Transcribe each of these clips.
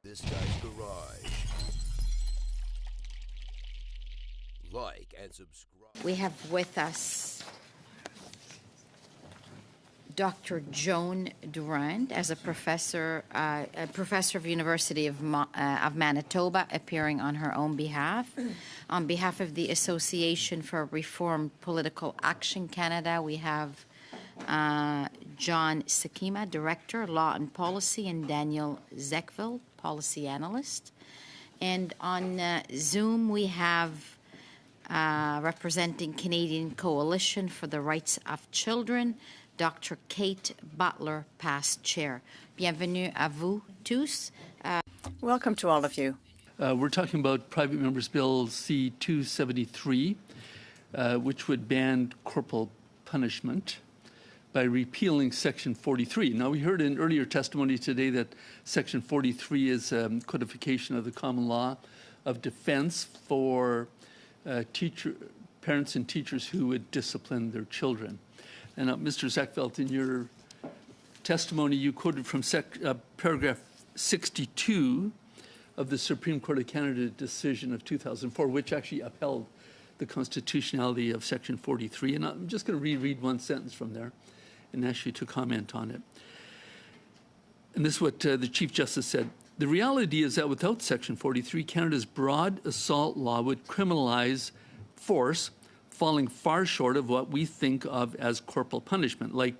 This Guy's Garage. Like and subscribe. We have with us Dr. Joan Durand as a professor of University of Manitoba, appearing on her own behalf. On behalf of the Association for Reformed Political Action Canada, we have John Sakima, Director, Law and Policy, and Daniel Zekville, Policy Analyst. And on Zoom, we have representing Canadian Coalition for the Rights of Children, Dr. Kate Butler, past chair. Bienvenue à vous tous. Welcome to all of you. We're talking about Private Member's Bill C-273, which would ban corporal punishment by repealing Section 43. Now, we heard in earlier testimony today that Section 43 is codification of the common law of defense for parents and teachers who would discipline their children. And Mr. Zekveld, in your testimony, you quoted from paragraph 62 of the Supreme Court of Canada decision of 2004, which actually upheld the constitutionality of Section 43. And I'm just going to reread one sentence from there and ask you to comment on it. And this is what the Chief Justice said. The reality is that without Section 43, Canada's broad assault law would criminalize force, falling far short of what we think of as corporal punishment, like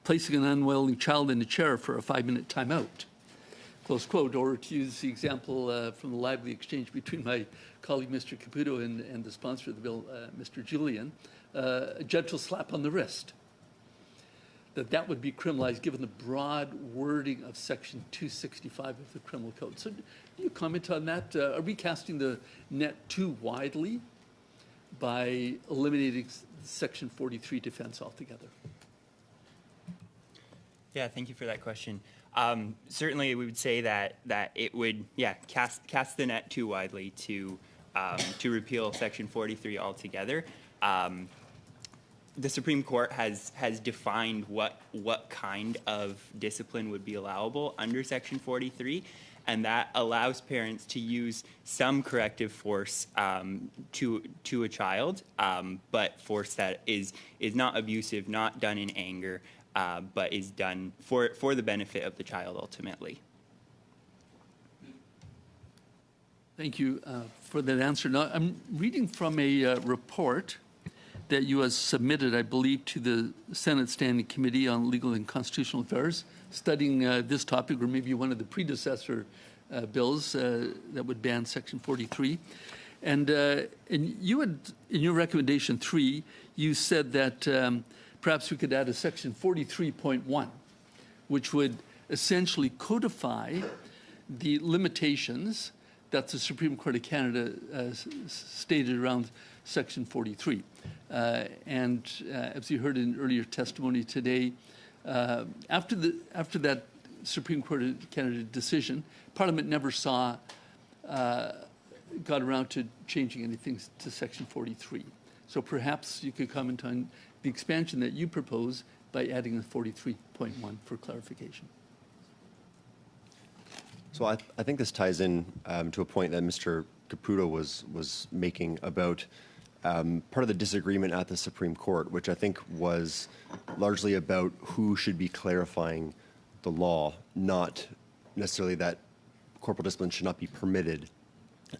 placing an unwilling child in a chair for a 5-minute timeout, close quote, or to use the example from the lively exchange between my colleague, Mr. Caputo, and the sponsor of the bill, Mr. Julian, a gentle slap on the wrist. That would be criminalized given the broad wording of Section 265 of the Criminal Code. So do you comment on that? Are we casting the net too widely by eliminating Section 43 defense altogether? Yeah, thank you for that question. Certainly, we would say that it would, cast the net too widely to repeal Section 43 altogether. The Supreme Court has defined what kind of discipline would be allowable under Section 43, and that allows parents to use some corrective force to a child, but force that is not abusive, not done in anger, but is done for the benefit of the child ultimately. Thank you for that answer. Now, I'm reading from a report that you have submitted, I believe, to the Senate Standing Committee on Legal and Constitutional Affairs, studying this topic, or maybe one of the predecessor bills that would ban Section 43. And you had, in your recommendation 3, you said that perhaps we could add a Section 43.1, which would essentially codify the limitations that the Supreme Court of Canada stated around Section 43. And as you heard in earlier testimony today, after that Supreme Court of Canada decision, Parliament never got around to changing anything to Section 43. So perhaps you could comment on the expansion that you propose by adding a 43.1 for clarification. So I think this ties in to a point that Mr. Caputo was making about part of the disagreement at the Supreme Court, which I think was largely about who should be clarifying the law, not necessarily that corporal discipline should not be permitted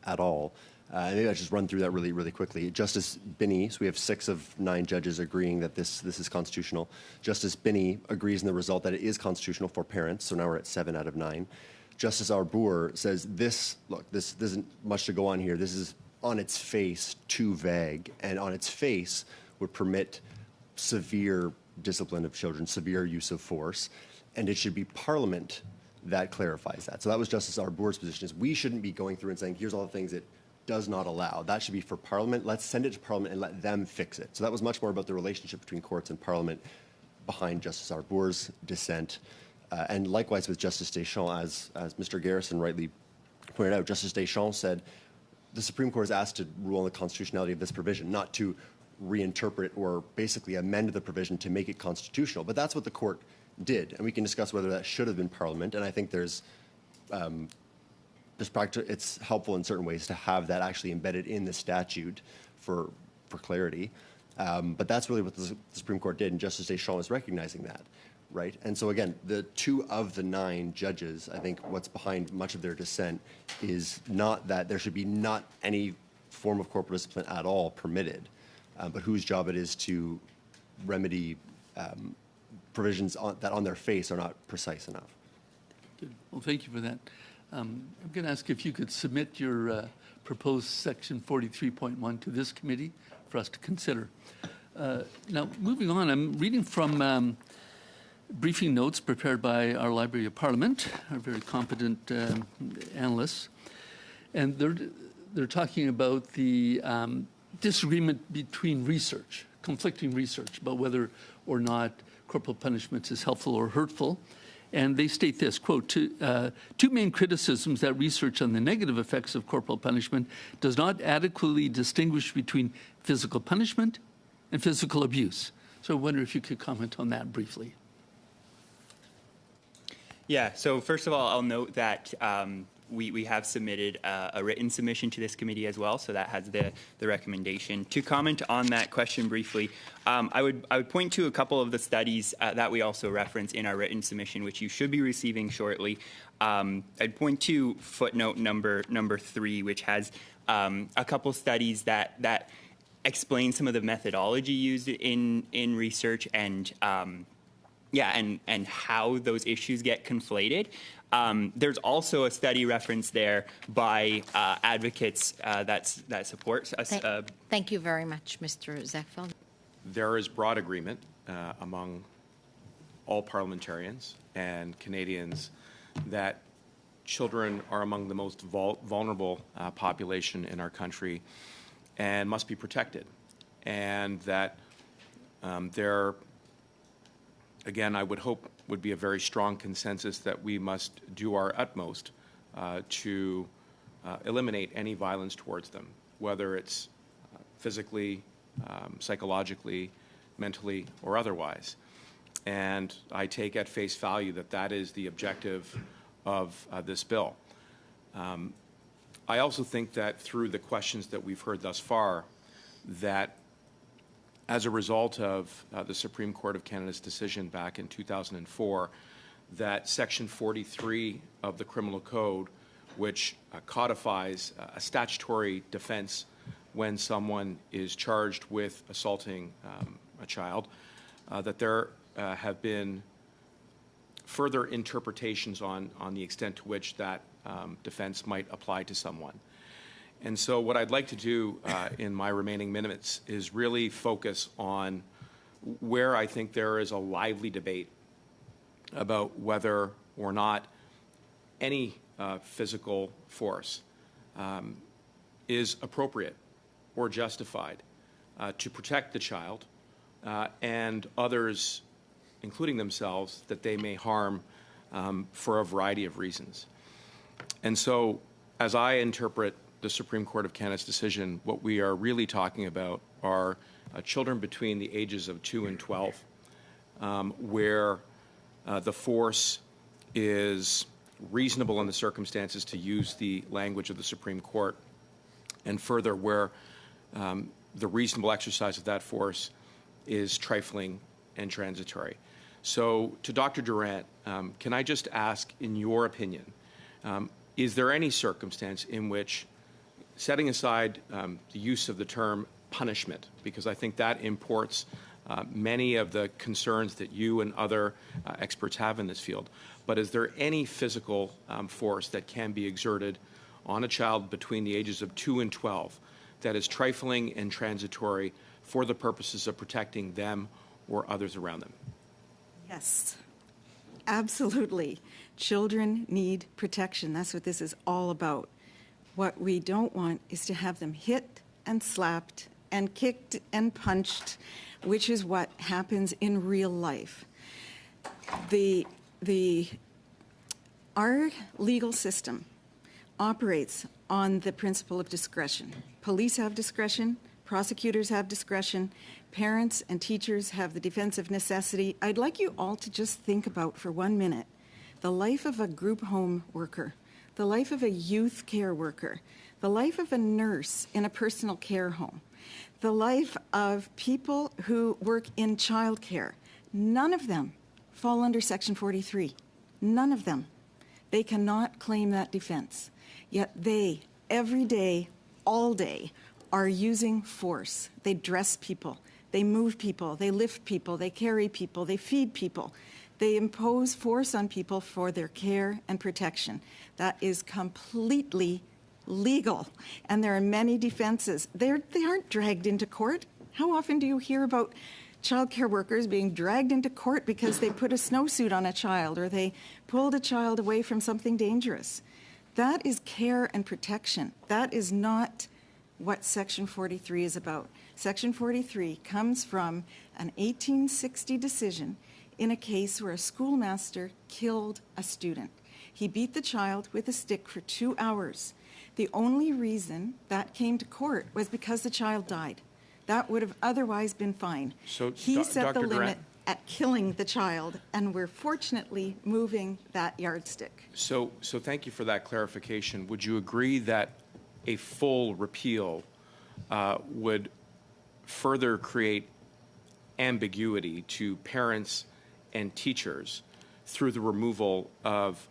at all. Maybe I'll just run through that really, really quickly. Justice Binney, so we have 6 of 9 judges agreeing that this is constitutional. Justice Binney agrees in the result that it is constitutional for parents, so now we're at 7 out of 9. Justice Arbour says this isn't much to go on here. This is on its face too vague, and on its face would permit severe discipline of children, severe use of force, and it should be Parliament that clarifies that. So that was Justice Arbour's position, is we shouldn't be going through and saying, here's all the things it does not allow. That should be for Parliament. Let's send it to Parliament and let them fix it. So that was much more about the relationship between courts and Parliament behind Justice Arbour's dissent. And likewise with Justice Deschamps, as Mr. Garrison rightly pointed out, Justice Deschamps said the Supreme Court is asked to rule on the constitutionality of this provision, not to reinterpret or basically amend the provision to make it constitutional. But that's what the court did, and we can discuss whether that should have been Parliament. And I think there's it's helpful in certain ways to have that actually embedded in the statute for clarity. But that's really what the Supreme Court did, and Justice Deschamps is recognizing that, right? And so again, the 2 of the 9 judges, I think what's behind much of their dissent is not that there should be not any form of corporal discipline at all permitted, but whose job it is to remedy provisions that on their face are not precise enough. Good. Well, thank you for that. I'm going to ask if you could submit your proposed section 43.1 to this committee for us to consider. Now, moving on, I'm reading from briefing notes prepared by our Library of Parliament, our very competent analysts, and they're talking about the disagreement between research, conflicting research about whether or not corporal punishment is helpful or hurtful. And they state this, quote, two main criticisms that research on the negative effects of corporal punishment does not adequately distinguish between physical punishment and physical abuse. So I wonder if you could comment on that briefly. Yeah, so first of all, I'll note that we have submitted a written submission to this committee as well, so that has the recommendation. To comment on that question briefly, I would point to a couple of the studies that we also reference in our written submission, which you should be receiving shortly. I'd point to footnote number 3, which has a couple studies that explain some of the methodology used in research and and how those issues get conflated. There's also a study reference there by advocates that supports us. Thank you very much, Mr. Zechfeld. There is broad agreement among all parliamentarians and Canadians that children are among the most vulnerable population in our country and must be protected. And that again, I would hope would be a very strong consensus that we must do our utmost to eliminate any violence towards them, whether it's physically, psychologically, mentally, or otherwise. And I take at face value that that is the objective of this bill. I also think that through the questions that we've heard thus far, that as a result of the Supreme Court of Canada's decision back in 2004, that Section 43 of the Criminal Code, which codifies a statutory defense when someone is charged with assaulting a child, that there have been further interpretations on the extent to which that defense might apply to someone. And so what I'd like to do in my remaining minutes is really focus on where I think there is a lively debate about whether or not any physical force is appropriate or justified to protect the child and others, including themselves, that they may harm for a variety of reasons. And so as I interpret the Supreme Court of Canada's decision, what we are really talking about are children between the ages of 2 and 12, where the force is reasonable in the circumstances, to use the language of the Supreme Court, and further where the reasonable exercise of that force is trifling and transitory. So to Dr. Durant, can I just ask, in your opinion, is there any circumstance in which, setting aside the use of the term punishment, because I think that imports many of the concerns that you and other experts have in this field, but is there any physical force that can be exerted on a child between the ages of 2 and 12 that is trifling and transitory for the purposes of protecting them or others around them? Yes, absolutely. Children need protection. That's what this is all about. What we don't want is to have them hit and slapped and kicked and punched, which is what happens in real life. Our legal system operates on the principle of discretion. Police have discretion, prosecutors have discretion, parents and teachers have the defense of necessity. I'd like you all to just think about for 1 minute the life of a group home worker the life of a youth care worker, the life of a nurse in a personal care home, the life of people who work in childcare, none of them fall under Section 43. None of them. They cannot claim that defense. Yet they, every day, all day, are using force. They dress people. They move people. They lift people. They carry people. They feed people. They impose force on people for their care and protection. That is completely legal. And there are many defenses. They aren't dragged into court. How often do you hear about child care workers being dragged into court because they put a snowsuit on a child or they pulled a child away from something dangerous? That is care and protection. That is not what Section 43 is about. Section 43 comes from an 1860 decision in a case where a schoolmaster killed a student. He beat the child with a stick for 2 hours. The only reason that came to court was because the child died. That would have otherwise been fine. So, he set the Dr. limit Durant, at killing the child, and we're fortunately moving that yardstick. So thank you for that clarification. Would you agree that a full repeal would further create ambiguity to parents and teachers through the removal of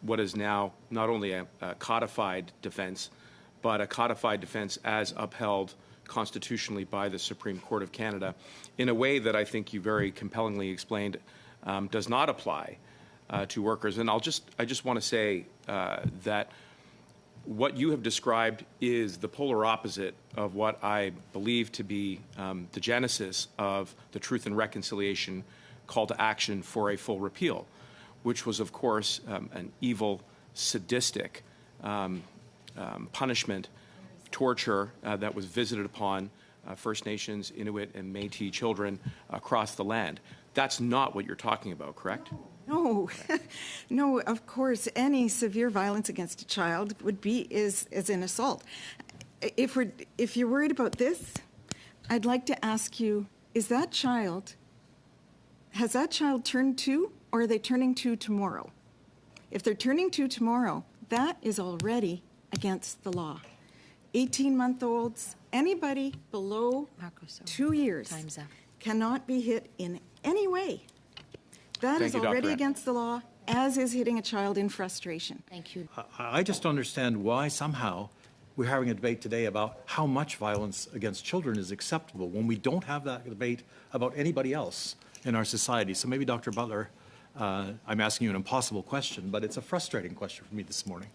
what is now not only a codified defense, but a codified defense as upheld constitutionally by the Supreme Court of Canada in a way that I think you very compellingly explained does not apply to workers? And I just want to say that what you have described is the polar opposite of what I believe to be the genesis of the Truth and Reconciliation call to action for a full repeal, which was, of course, an evil, sadistic punishment, torture that was visited upon First Nations, Inuit, and Métis children across the land. That's not what you're talking about, correct? No, no, of course, any severe violence against a child is an assault. If you're worried about this, I'd like to ask you, has that child turned 2, or are they turning 2 tomorrow? If they're turning 2 tomorrow, that is already against the law. 18-month-olds, anybody below 2 years Time's up. cannot be hit in any way. That is already against the law, as is hitting a child in frustration. Thank you. I just don't understand why somehow we're having a debate today about how much violence against children is acceptable when we don't have that debate about anybody else in our society. So maybe, Dr. Butler, I'm asking you an impossible question, but it's a frustrating question for me this morning.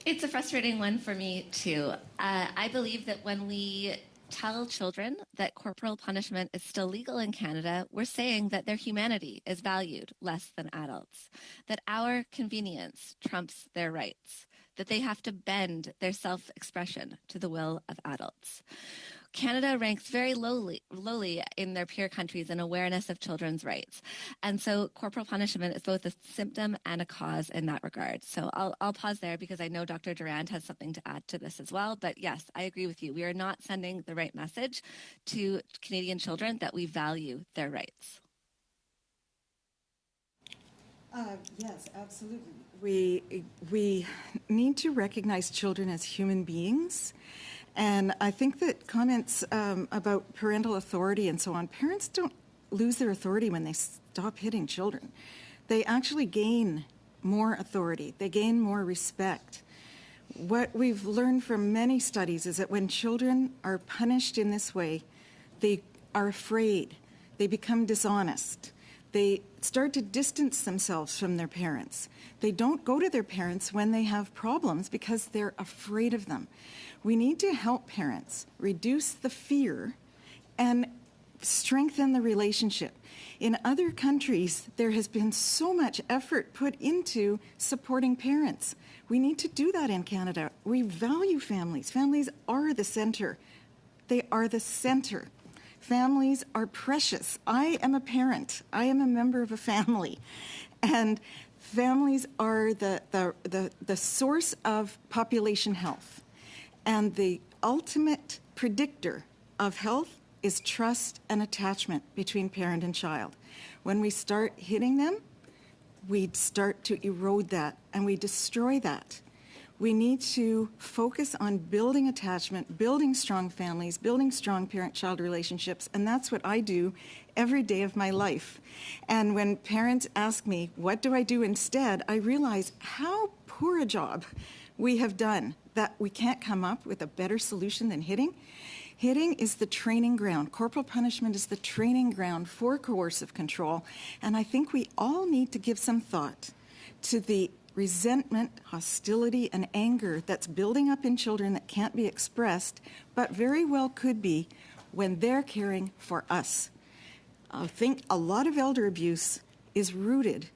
It's a frustrating one for me, too. I believe that when we tell children that corporal punishment is still legal in Canada, we're saying that their humanity is valued less than adults, that our convenience trumps their rights, that they have to bend their self-expression to the will of adults. Canada ranks very lowly in their peer countries in awareness of children's rights. And so corporal punishment is both a symptom and a cause in that regard. So I'll pause there because I know Dr. Durant has something to add to this as well. But yes, I agree with you. We are not sending the right message to Canadian children that we value their rights. Yes, absolutely. We need to recognize children as human beings. And I think that comments about parental authority and so on, parents don't lose their authority when they stop hitting children. They actually gain more authority. They gain more respect. What we've learned from many studies is that when children are punished in this way, they are afraid. They become dishonest. They start to distance themselves from their parents. They don't go to their parents when they have problems because they're afraid of them. We need to help parents reduce the fear and strengthen the relationship. In other countries, there has been so much effort put into supporting parents. We need to do that in Canada. We value families. Families are the center. They are the center. Families are precious. I am a parent. I am a member of a family. And families are the source of population health. And the ultimate predictor of health is trust and attachment between parent and child. When we start hitting them, we start to erode that and we destroy that. We need to focus on building attachment, building strong families, building strong parent-child relationships, and that's what I do every day of my life. And when parents ask me, what do I do instead, I realize how poor a job we have done, that we can't come up with a better solution than hitting. Hitting is the training ground. Corporal punishment is the training ground for coercive control, and I think we all need to give some thought to the resentment, hostility, and anger that's building up in children that can't be expressed, but very well could be when they're caring for us. I think a lot of elder abuse is rooted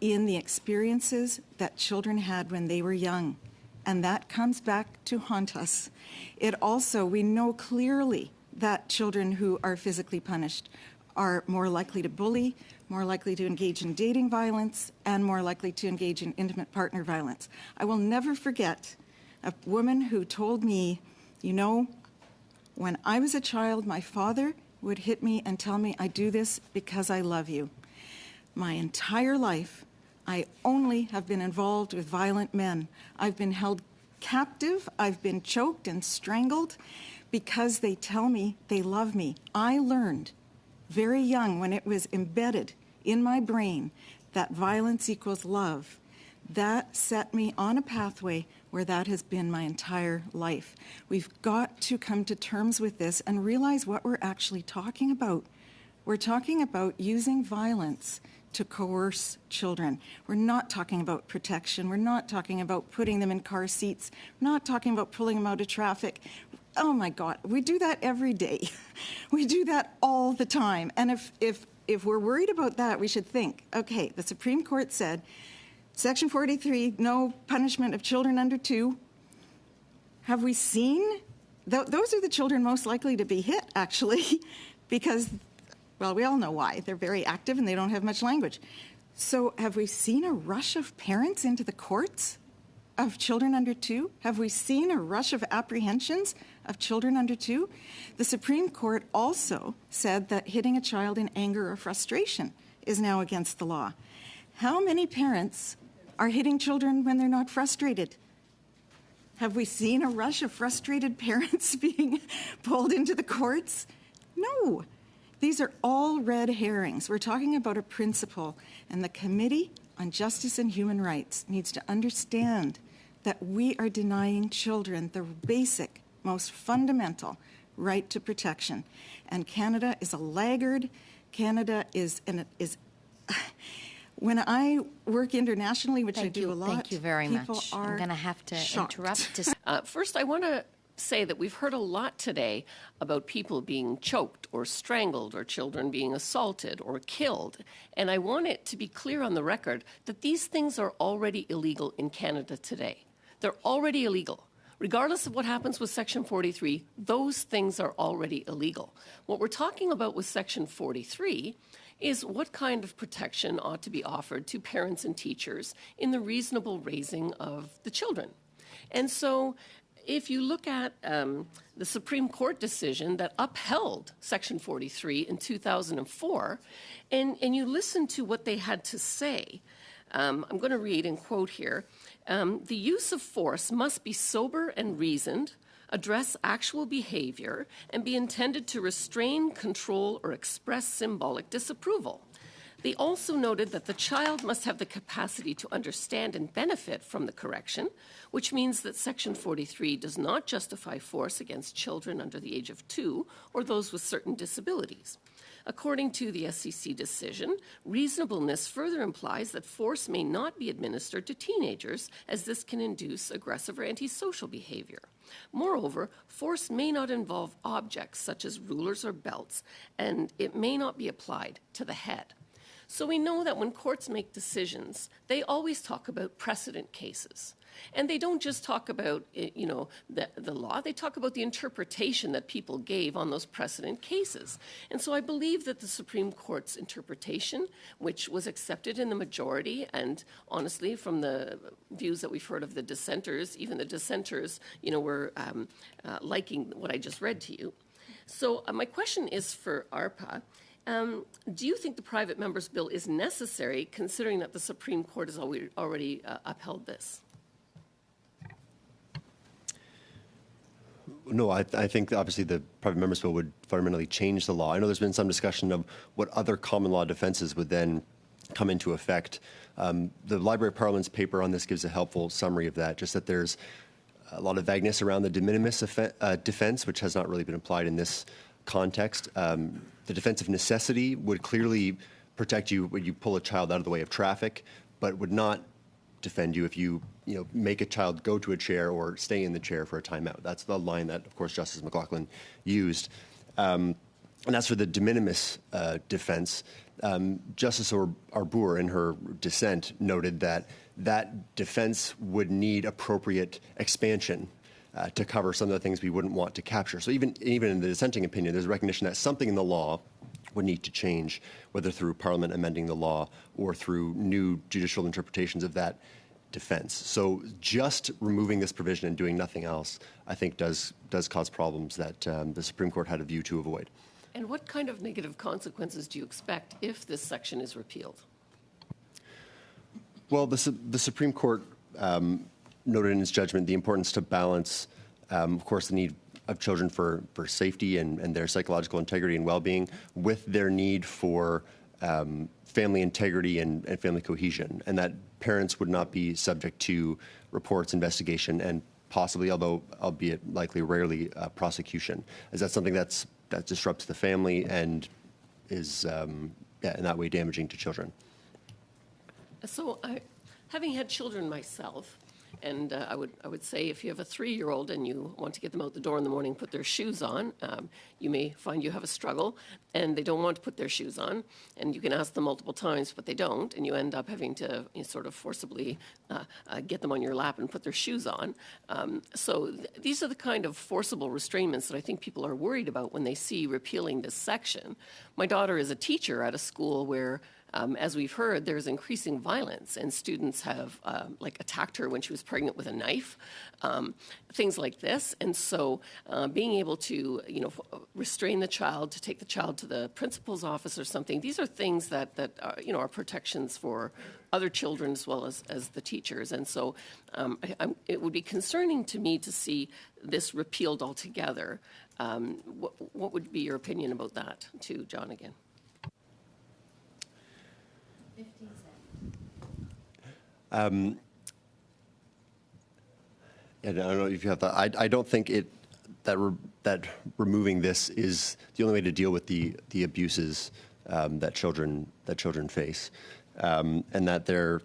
in the experiences that children had when they were young, and that comes back to haunt us. It also, we know clearly that children who are physically punished are more likely to bully, more likely to engage in dating violence, and more likely to engage in intimate partner violence. I will never forget a woman who told me, you know, when I was a child, my father would hit me and tell me, I do this because I love you. My entire life, I only have been involved with violent men. I've been held captive, I've been choked and strangled because they tell me they love me. I learned very young, when it was embedded in my brain, that violence equals love. That set me on a pathway where that has been my entire life. We've got to come to terms with this and realize what we're actually talking about. We're talking about using violence to coerce children. We're not talking about protection. We're not talking about putting them in car seats. We're not talking about pulling them out of traffic. Oh my God, we do that every day. We do that all the time. And if we're worried about that, we should think, okay, the Supreme Court said, Section 43, no punishment of children under 2. Have we seen? Those are the children most likely to be hit, actually, because, well, we all know why. They're very active and they don't have much language. So have we seen a rush of parents into the courts of children under 2? Have we seen a rush of apprehensions of children under 2? The Supreme Court also said that hitting a child in anger or frustration is now against the law. How many parents are hitting children when they're not frustrated? Have we seen a rush of frustrated parents being pulled into the courts? No. These are all red herrings. We're talking about a principle, and the Committee on Justice and Human Rights needs to understand that we are denying children the basic, most fundamental right to protection. And Canada is a laggard. Canada is when I work internationally, which I do a lot, thank you very people much. are I'm going to have to shocked. interrupt. First, I want to say that we've heard a lot today about people being choked or strangled or children being assaulted or killed. And I want it to be clear on the record that these things are already illegal in Canada today. They're already illegal. Regardless of what happens with Section 43, those things are already illegal. What we're talking about with Section 43 is what kind of protection ought to be offered to parents and teachers in the reasonable raising of the children. And so if you look at the Supreme Court decision that upheld Section 43 in 2004, and you listen to what they had to say, I'm going to read and quote here, the use of force must be sober and reasoned, address actual behavior, and be intended to restrain, control, or express symbolic disapproval. They also noted that the child must have the capacity to understand and benefit from the correction, which means that Section 43 does not justify force against children under the age of 2 or those with certain disabilities. According to the SCC decision, reasonableness further implies that force may not be administered to teenagers, as this can induce aggressive or antisocial behavior. Moreover, force may not involve objects such as rulers or belts, and it may not be applied to the head. So we know that when courts make decisions, they always talk about precedent cases. And they don't just talk about, the law, they talk about the interpretation that people gave on those precedent cases. And so I believe that the Supreme Court's interpretation, which was accepted in the majority, and honestly, from the views that we've heard of the dissenters, even the dissenters, were liking what I just read to you. So my question is for ARPA. Do you think the private member's bill is necessary, considering that the Supreme Court has already upheld this? No, I think obviously the private member's bill would fundamentally change the law. I know there's been some discussion of what other common law defenses would then come into effect. The Library of Parliament's paper on this gives a helpful summary of that, just that there's a lot of vagueness around the de minimis defense, which has not really been applied in this context. The defense of necessity would clearly protect you when you pull a child out of the way of traffic, but would not defend you if you make a child go to a chair or stay in the chair for a timeout. That's the line that, of course, Justice McLaughlin used. And as for the de minimis defense, Justice Arbour, in her dissent, noted that that defense would need appropriate expansion to cover some of the things we wouldn't want to capture. So even in the dissenting opinion, there's recognition that something in the law would need to change, whether through Parliament amending the law or through new judicial interpretations of that defense. So just removing this provision and doing nothing else, I think, does cause problems that the Supreme Court had a view to avoid. And what kind of negative consequences do you expect if this section is repealed? Well, the Supreme Court noted in its judgment the importance to balance, of course, the need of children for safety and their psychological integrity and well-being with their need for family integrity and family cohesion, and that parents would not be subject to reports, investigation, and possibly, although albeit likely rarely, prosecution. Is that something that disrupts the family and is in that way damaging to children? So, having had children myself, and I would say if you have a 3-year-old and you want to get them out the door in the morning, put their shoes on, you may find you have a struggle, and they don't want to put their shoes on, and you can ask them multiple times, but they don't, and you end up having to sort of forcibly get them on your lap and put their shoes on. So these are the kind of forcible restraints that I think people are worried about when they see repealing this section. My daughter is a teacher at a school where as we've heard, there's increasing violence, and students have attacked her when she was pregnant with a knife, things like this. And so being able to, restrain the child, to take the child to the principal's office or something, these are things that are protections for other children as well as the teachers. And so it would be concerning to me to see this repealed altogether. What would be your opinion about that, to John again? I don't know if you have that. I don't think that removing this is the only way to deal with the abuses that children face, and that they're.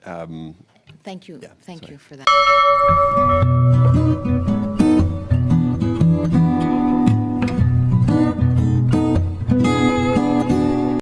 Thank you. Yeah, Thank sorry. you for that.